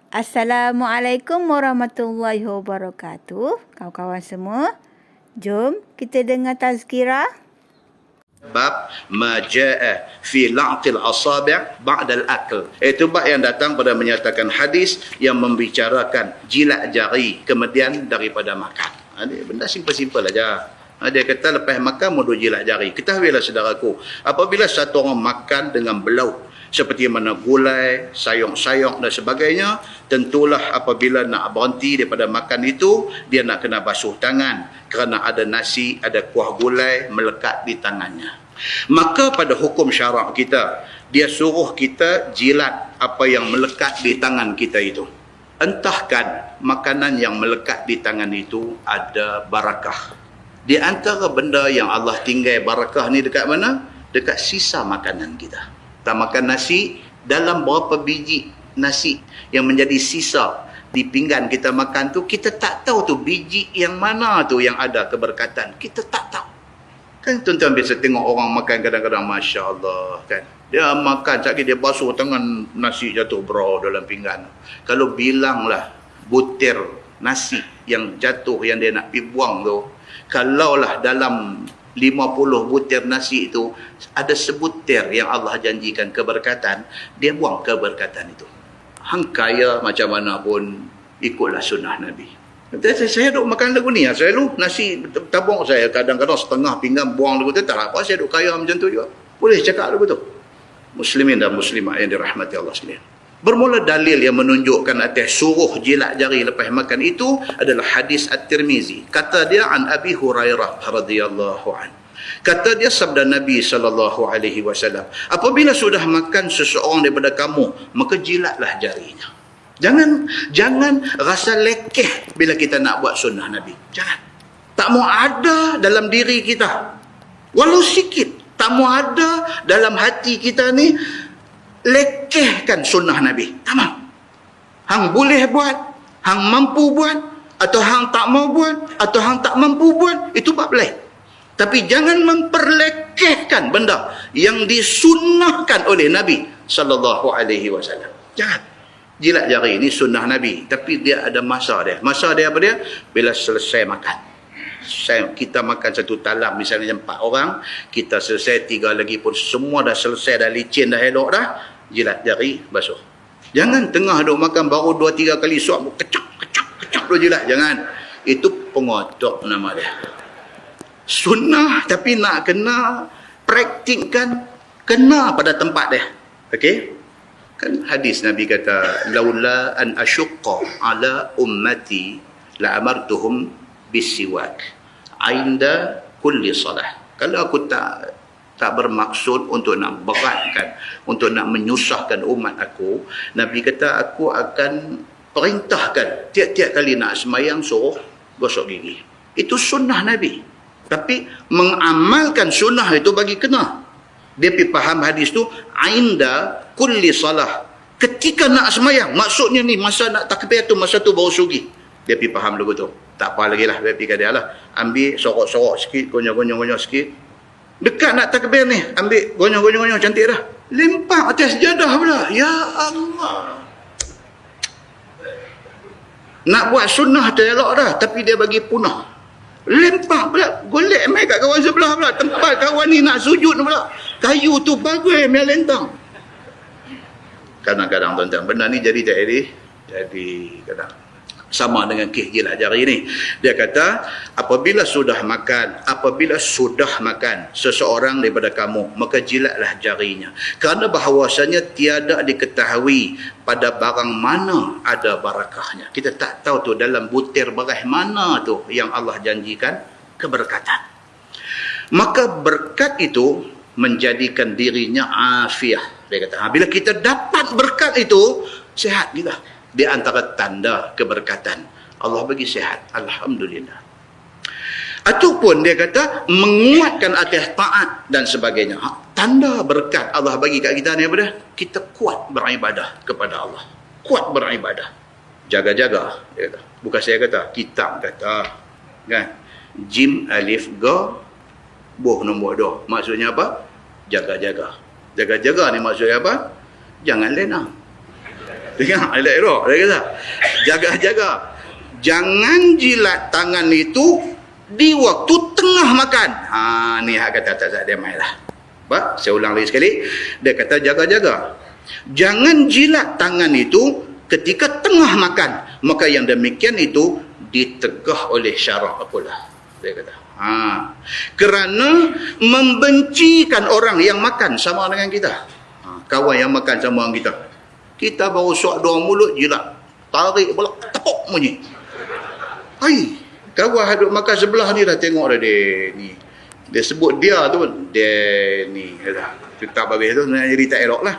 Assalamualaikum warahmatullahi wabarakatuh. Kawan-kawan semua, jom kita dengar tazkirah. Bab majaa fi la'til asabi' ba'da al-akl. Itu bab yang datang pada menyatakan hadis yang membicarakan jilat jari kemudian daripada makan. Ini benda simple-simple aja. Dia kata lepas makan mudah jilat jari. Ketahuilah saudaraku, apabila satu orang makan dengan belau seperti mana gulai, sayur-sayur dan sebagainya, tentulah apabila nak berhenti daripada makan itu, dia nak kena basuh tangan kerana ada nasi, ada kuah gulai melekat di tangannya. Maka pada hukum syarak kita, dia suruh kita jilat apa yang melekat di tangan kita itu. Entahkan makanan yang melekat di tangan itu ada barakah. Di antara benda yang Allah tinggal barakah ni dekat mana? Dekat sisa makanan kita. Kita makan nasi, dalam berapa biji nasi yang menjadi sisa di pinggan kita makan tu, kita tak tahu tu biji yang mana tu yang ada keberkatan. Kita tak tahu. Kan tuan-tuan biasa tengok orang makan kadang-kadang, Masya Allah kan. Dia makan, sakit dia basuh tangan, nasi jatuh bro dalam pinggan. Kalau bilanglah butir nasi yang jatuh yang dia nak pergi buang tu, kalaulah dalam 50 butir nasi itu ada sebutir yang Allah janjikan keberkatan, dia buang keberkatan itu. Hang kaya macam mana pun ikutlah sunnah Nabi. Saya duk makan lagu ni, saya lu nasi tabung saya kadang-kadang setengah pinggan buang lagu tu, tak apa, saya duk kaya macam tu juga. Boleh cakap lagu tu. Muslimin dan muslimat yang dirahmati Allah sekalian. Bermula dalil yang menunjukkan atas suruh jilat jari lepas makan itu adalah hadis At-Tirmizi. Kata dia an Abi Hurairah radhiyallahu an. Kata dia sabda Nabi sallallahu alaihi wasallam, apabila sudah makan seseorang daripada kamu, maka jilatlah jarinya. Jangan rasa lekeh bila kita nak buat sunnah Nabi. Jangan. Tak mau ada dalam diri kita. Walau sikit, tak mau ada dalam hati kita ni lekehkan sunnah Nabi. Tak mau. Hang boleh buat, hang mampu buat, atau hang tak mau buat, atau hang tak mampu buat, itu bab lain. Tapi jangan memperlekehkan benda yang disunnahkan oleh Nabi sallallahu alaihi wasallam. Jangan. Jilat jari ini sunnah Nabi, tapi dia ada masa dia. Masa dia apa dia? Bila selesai makan. Kita makan satu talam misalnya 4 orang, kita selesai 3 lagi pun semua dah selesai, dah licin, dah elok dah, jilat jari, basuh. Jangan tengah duk makan baru 2-3 kali suap, kecap duk jilat. Jangan. Itu pengotok nama dia. Sunnah tapi nak kena praktikkan, kena pada tempat dia. Okey? Kan hadis Nabi kata, laula an asyqa ala ummati la amartuhum bisiwak inda kulli salah. Kalau aku tak bermaksud untuk nak beratkan, untuk nak menyusahkan umat aku, Nabi kata aku akan perintahkan tiap-tiap kali nak semayang suruh gosok gigi. Itu sunnah Nabi. Tapi mengamalkan sunnah itu bagi kena. Dia pergi faham hadis tu inda kulli salah. Ketika nak semayang, maksudnya ni masa nak takbir tu, masa tu baru sugi. Dia pergi faham lagu tu. Tak apa lagi lah, dia pergi dia lah. Ambil sorok-sorok sikit, gonyong-gonyong sikit. Dekat nak takbir ni, ambil gonyong-gonyong cantik dah. Lempar atas jadah pula. Ya Allah. Nak buat sunnah tu elok dah, tapi dia bagi punah. Lempar pula, golek mai kat kawan sebelah pula. Tempat kawan ni nak sujud pula. Kayu tu bagus, mai lentang. Kadang-kadang tuan-tuan, benda ni jadi tak jadi kadang. Sama dengan kes jilat jari ni. Dia kata, apabila sudah makan seseorang daripada kamu, maka jilatlah jarinya. Kerana bahawasanya tiada diketahui pada barang mana ada barakahnya. Kita tak tahu tu dalam butir beras mana tu yang Allah janjikan keberkatan. Maka berkat itu menjadikan dirinya afiah. Dia kata, bila kita dapat berkat itu, sihat kita. Di antara tanda keberkatan, Allah bagi sihat, alhamdulillah. Ataupun dia kata menguatkan atas taat dan sebagainya. Tanda berkat Allah bagi kat kita ni apa dia? Kita kuat beribadah kepada Allah. Kuat beribadah. Jaga-jaga, dia kata. Bukan saya kata, kitab kata. Kan? Jim alif ga buh nombor 2. Maksudnya apa? Jaga-jaga. Jaga-jaga ni maksudnya apa? Jangan lena. Tengok, elok-elok. Dia kata, jaga-jaga. Jangan jilat tangan itu di waktu tengah makan. Ni hak kata tak dia mai lah. Saya ulang lagi sekali. Dia kata jaga-jaga. Jangan jilat tangan itu ketika tengah makan. Maka yang demikian itu ditegah oleh syarak pula. Dia kata. Kerana membencikan orang yang makan sama dengan kita. Kawan yang makan sama dengan kita. Kita baru suap dua mulut jilat. Tarik pula tepuk bunyi. Kawan hadut makan sebelah ni dah tengok dah dia ni. Dia sebut dia tu dia ni. Tak habis tu sebenarnya jadi tak elok lah.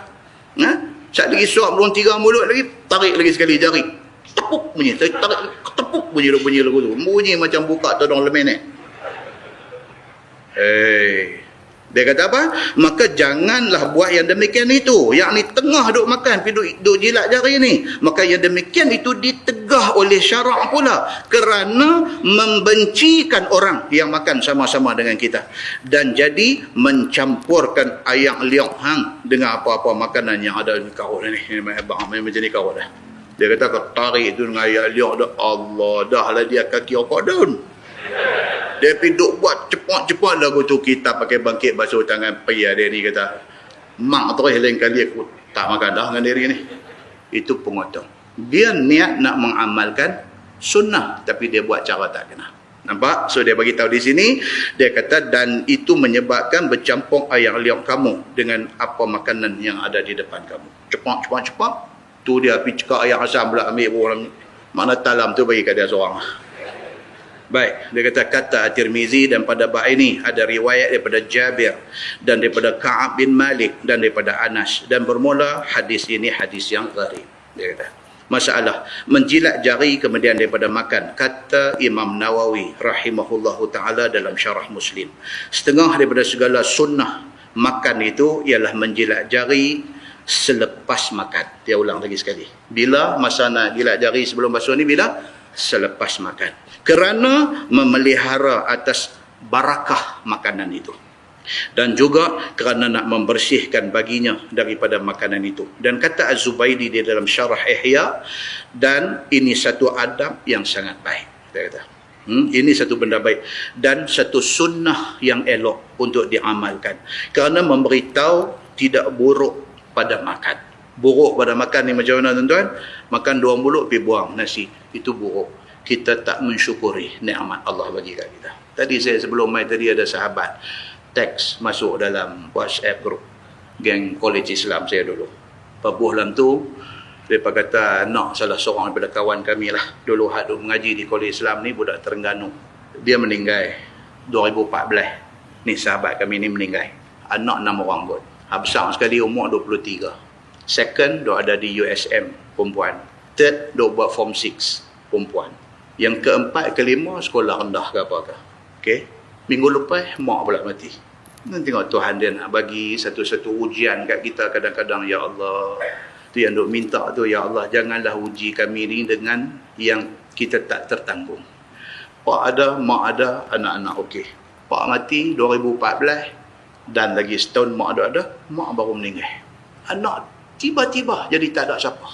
Sat lagi suap belum 3 mulut lagi, tarik lagi sekali jari. Tepuk bunyi. Tarik tepuk bunyi lagu tu. Bunyi macam buka todong lemen ni. Dia kata apa? Maka janganlah buat yang demikian itu. Yang ni tengah duk makan, duk jilat jari ni. Maka yang demikian itu ditegah oleh syarak pula. Kerana membencikan orang yang makan sama-sama dengan kita. Dan jadi mencampurkan ayam liok hang dengan apa-apa makanan yang ada di kau ni. Abang macam ni kau dah. Dia kata kau tarik tu dengan ayam liok dah. Allah, dah lah dia kaki okok daun. Dia pergi duk buat cepat-cepat lagu tu. Kita pakai bangkit basuh tangan payah dia ni kata. Mak terus lain kali aku tak makan dah dengan diri ni. Itu pengotong. Dia niat nak mengamalkan sunnah. Tapi dia buat cara tak kena. Nampak? So dia bagi tahu di sini. Dia kata dan itu menyebabkan bercampur ayam liok kamu. Dengan apa makanan yang ada di depan kamu. Cepat. Tu dia pergi cekak ayam asam pula ambil orang. Mana talam tu bagi kat dia seorang. Baik, dia kata At-Tirmizi dan pada bab ini ada riwayat daripada Jabir dan daripada Ka'ab bin Malik dan daripada Anas dan bermula hadis ini hadis yang gharib. Dia kata, masalah menjilat jari kemudian daripada makan, kata Imam Nawawi rahimahullahu taala dalam syarah Muslim. Setengah daripada segala sunnah makan itu ialah menjilat jari selepas makan. Dia ulang lagi sekali. Bila masa nak jilat jari sebelum basuh ni bila? Selepas makan. Kerana memelihara atas barakah makanan itu. Dan juga kerana nak membersihkan baginya daripada makanan itu. Dan kata Az-Zubaidi di dalam syarah Ihya, dan ini satu adab yang sangat baik. Dia kata, ini satu benda baik. Dan satu sunnah yang elok untuk diamalkan. Kerana memberitahu tidak buruk pada makan. Buruk pada makan ni macam mana tuan-tuan? Makan 2 mulut pergi buang nasi. Itu buruk. Kita tak mensyukuri nikmat Allah bagi kat kita. Tadi saya sebelum mai tadi ada sahabat teks masuk dalam WhatsApp group geng College Islam saya dulu. Pabuh dalam tu depa kata nak salah seorang daripada kawan kami lah dulu hak duk mengaji di College Islam ni budak Terengganu. Dia meninggal 2014. Ni sahabat kami ni meninggal. Anak 6 orang kot. Besar sekali umur 23. Second duk ada di USM perempuan. Third duk buat form 6 perempuan. Yang keempat, kelima, sekolah rendah ke apa ke. Okay? Minggu lepas, mak pula mati. Nanti tengok Tuhan dia nak bagi satu-satu ujian kat kita kadang-kadang. Ya Allah. Tu yang duk minta tu. Ya Allah, janganlah uji kami ni dengan yang kita tak tertanggung. Pak ada, mak ada, anak-anak okey. Pak mati 2014. Dan lagi setahun mak ada, mak baru meninggal. Anak tiba-tiba jadi tak ada siapa.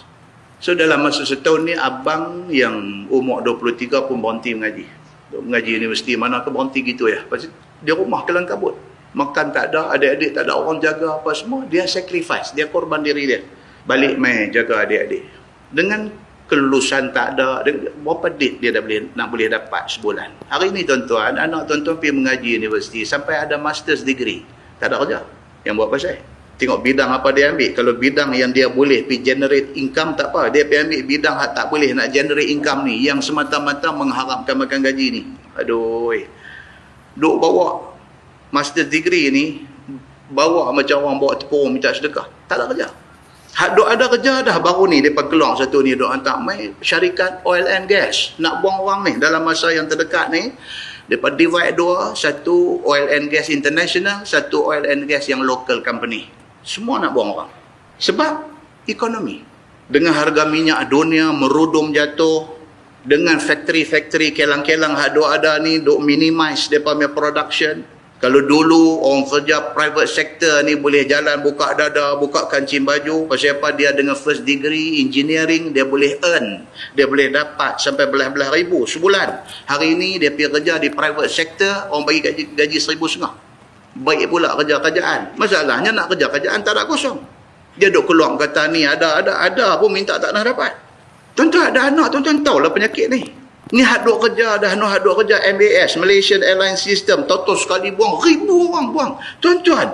So dalam masa setahun ni abang yang umur 23 pun berhenti mengaji. Mengaji universiti mana ke berhenti gitu ya. Pasal dia rumah kelang kabut. Makan tak ada, adik-adik tak ada orang jaga apa semua. Dia sacrifice, dia korban diri dia. Balik main jaga adik-adik. Dengan kelulusan tak ada, berapa duit dia dah boleh dapat sebulan. Hari ni tuan-tuan, anak tuan-tuan pergi mengaji universiti sampai ada master's degree. Tak ada kerja. Yang buat pasal? Tengok bidang apa dia ambil. Kalau bidang yang dia boleh pergi generate income tak apa. Dia pergi ambil bidang yang tak boleh nak generate income ni. Yang semata-mata mengharapkan makan gaji ni. Aduh. Duk bawa master degree ni. Bawa macam orang bawa tepung minta sedekah. Tak ada kerja. Hak duk ada kerja dah baru ni. Mereka keluar satu ni. Duk hantar main syarikat oil and gas. Nak buang orang ni dalam masa yang terdekat ni. Mereka divide dua. Satu oil and gas international. Satu oil and gas yang local company. Semua nak buang orang. Sebab ekonomi. Dengan harga minyak dunia merudum jatuh. Dengan factory-factory kelang-kelang hak duk ada ni. Duk minimize mereka punya production. Kalau dulu orang kerja private sector ni boleh jalan buka dada, buka kancing baju. Pasal apa? Dia dengan first degree engineering, dia boleh earn. Dia boleh dapat sampai belas-belas ribu sebulan. Hari ni dia pergi kerja di private sector, orang bagi gaji 1,500. Baik pula kerja kerajaan. Masalahnya nak kerja kerajaan tak ada kosong. Dia duk keluar kata ni ada pun minta tak nak dapat. Tuan-tuan ada anak, tuan-tuan tahulah penyakit ni. Ni hak duk kerja dah, hak duk kerja MAS, Malaysian Airlines System, total sekali buang, ribu orang buang. Tuan-tuan,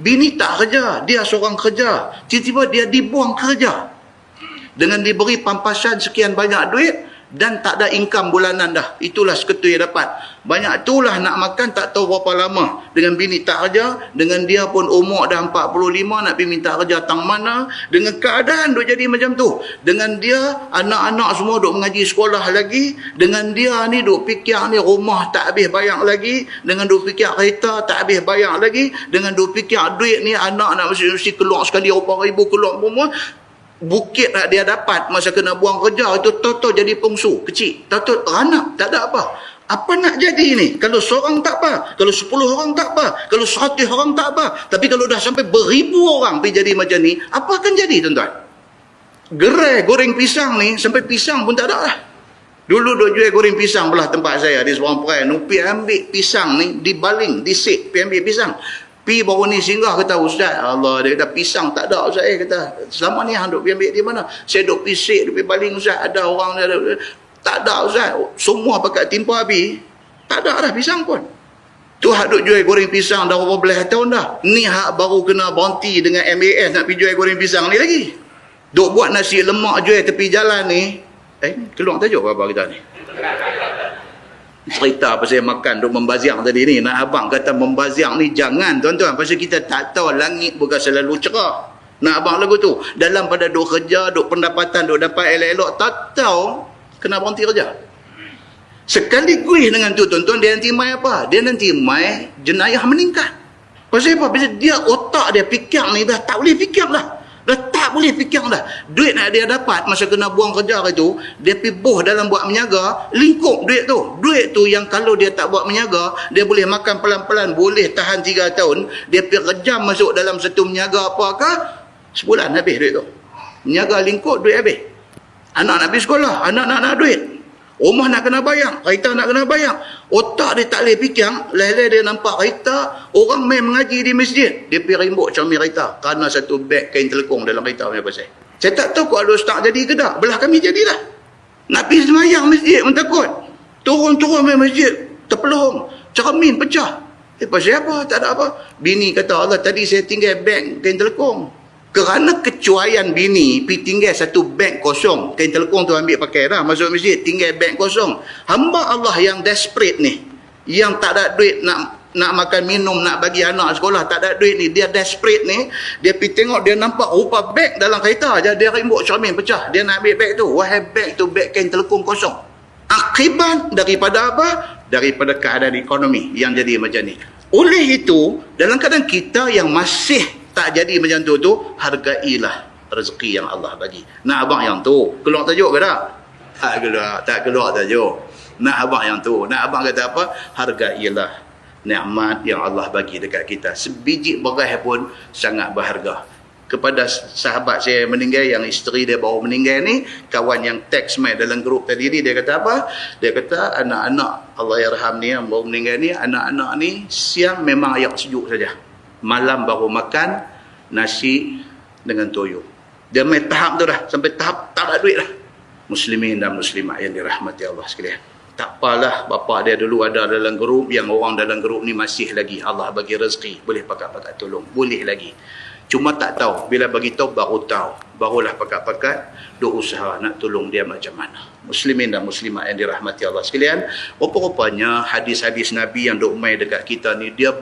bini tak kerja, dia seorang kerja. Tiba-tiba dia dibuang kerja. Dengan diberi pampasan sekian banyak duit, dan tak ada income bulanan dah. Itulah seketui dapat. Banyak itulah nak makan tak tahu berapa lama. Dengan bini tak kerja, dengan dia pun umur dah 45 nak pergi minta kerja tang mana. Dengan keadaan duk jadi macam tu. Dengan dia, anak-anak semua duk mengaji sekolah lagi. Dengan dia ni duk fikir ni rumah tak habis bayar lagi. Dengan duk fikir kereta tak habis bayar lagi. Dengan duk fikir duit ni anak nak mesti keluar sekali berapa ribu keluar semua. Bukit nak dia dapat masa kena buang kerja itu total jadi pengsu kecil, total anak tak ada apa. Apa nak jadi ni? Kalau seorang tak apa, kalau 10 orang tak apa, kalau 100 orang tak apa, tapi kalau dah sampai beribu orang pergi jadi macam ni, apa akan jadi tuan-tuan? Gerai goreng pisang ni sampai pisang pun tak ada lah. Dulu duk jual goreng pisang belah tempat saya di seorang perai, nupi ambil pisang ni dibaling, disik, pergi ambil pisang. Pi baru ni singgah kata, Ustaz, Allah, dia kata pisang tak ada Ustaz. Kata, selama ni hang duk pergi ambil di mana? Saya duk pisik, duk pergi baling Ustaz. Ada orang dia tak ada Ustaz. Semua pakai timpa habis. Tak ada dah pisang pun. Tu hak duk jual goreng pisang dah berapa belas tahun dah. Ni hak baru kena berhenti dengan MAS nak pergi jual goreng pisang ni lagi. Duk buat nasi lemak jual tepi jalan ni. Keluar tajuk apa kita ni? Cerita pasal makan duk membaziang tadi ni. Nak abang kata membaziang ni jangan tuan-tuan. Pasal kita tak tahu langit bukan selalu cerah. Nak abang lagu tu. Dalam pada duk kerja, duk pendapatan, duk dapat elok-elok. Tak tahu kena berhenti kerja. Sekaligus dengan tu tuan-tuan, dia nanti mai apa? Dia nanti mai jenayah meningkat. Pasal apa? Pasal dia otak dia fikir ni dah tak boleh fikir dah. Dah tak boleh fikir dah. Duit nak dia dapat masa kena buang kerja itu, dia pergi boh dalam buat menyaga, lingkup duit tu. Duit tu yang kalau dia tak buat menyaga, dia boleh makan pelan-pelan, boleh tahan 3 tahun. Dia pergi kejam masuk dalam satu menyaga apakah, sebulan habis duit tu. Menyaga lingkup, duit habis. Anak nak pergi sekolah, anak nak duit. Rumah nak kena bayar, kereta nak kena bayar. Otak dia tak boleh fikir, lelai dia nampak kereta, orang main mengaji di masjid. Dia pergi rimbuk cermin kereta, kerana satu beg kain telekong dalam kereta punya pasal. Saya tak tahu kalau start jadi ke tak. Belah kami jadilah. Nak pergi semayang masjid pun takut. Turun-turun main masjid, terpelung, cermin pecah. Pasal apa? Tak ada apa. Bini kata, Allah tadi saya tinggal beg kain telekong. Kerana kecuaian bini pergi tinggal satu beg kosong, kain telekong tu ambil pakai dah, masuk masjid tinggal beg kosong. Hamba Allah yang desperate ni, yang tak ada duit nak makan minum, nak bagi anak sekolah, tak ada duit ni, dia desperate ni, dia pergi tengok, dia nampak rupa beg dalam kereta je, dia rimbuk cermin pecah, dia nak ambil beg tu, wahai beg tu beg kain telekong kosong. Akibat daripada apa? Daripada keadaan ekonomi yang jadi macam ni. Oleh itu, dalam keadaan kita yang masih tak jadi macam tu, hargailah rezeki yang Allah bagi. Nak abang yang tu, keluar tajuk ke tak? Tak keluar tajuk. Nak abang yang tu, nak abang kata apa? Hargailah nikmat yang Allah bagi dekat kita. Sebiji beras pun sangat berharga. Kepada sahabat saya meninggal, yang isteri dia baru meninggal ni, kawan yang teks mai dalam grup tadi ni, dia kata apa? Dia kata anak-anak Allah yarham ni yang baru meninggal ni, anak-anak ni siang memang ayak sejuk saja. Malam baru makan nasi dengan toyo. Dia main tahap tu dah. Sampai tahap tak ada duit dah. Muslimin dan muslimat yang dirahmati Allah sekalian. Tak apalah, bapa dia dulu ada dalam grup, yang orang dalam grup ni masih lagi Allah bagi rezeki, boleh pakat-pakat tolong, boleh lagi. Cuma tak tahu, bila bagi tahu baru tahu, barulah pakat-pakat duk usaha nak tolong dia macam mana. Muslimin dan muslimat yang dirahmati Allah sekalian, rupa-rupanya hadis-hadis Nabi yang duk mai dekat kita ni, dia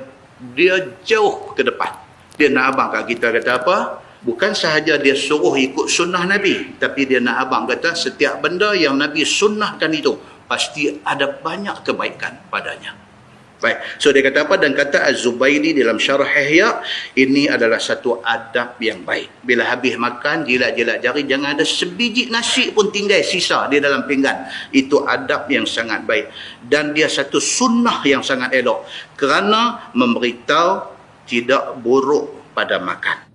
jauh ke depan. Dia nak abang kat kita kata apa? Bukan sahaja dia suruh ikut sunnah Nabi, tapi dia nak abang kata setiap benda yang Nabi sunnahkan itu pasti ada banyak kebaikan padanya. Baik. So dia kata apa? Dan kata Az-Zubaidi dalam Syarah Ihya, ini adalah satu adab yang baik. Bila habis makan, jilat-jilat jari, jangan ada sebiji nasi pun tinggal sisa di dalam pinggan. Itu adab yang sangat baik. Dan dia satu sunnah yang sangat elok. Kerana memberitahu tidak buruk pada makan.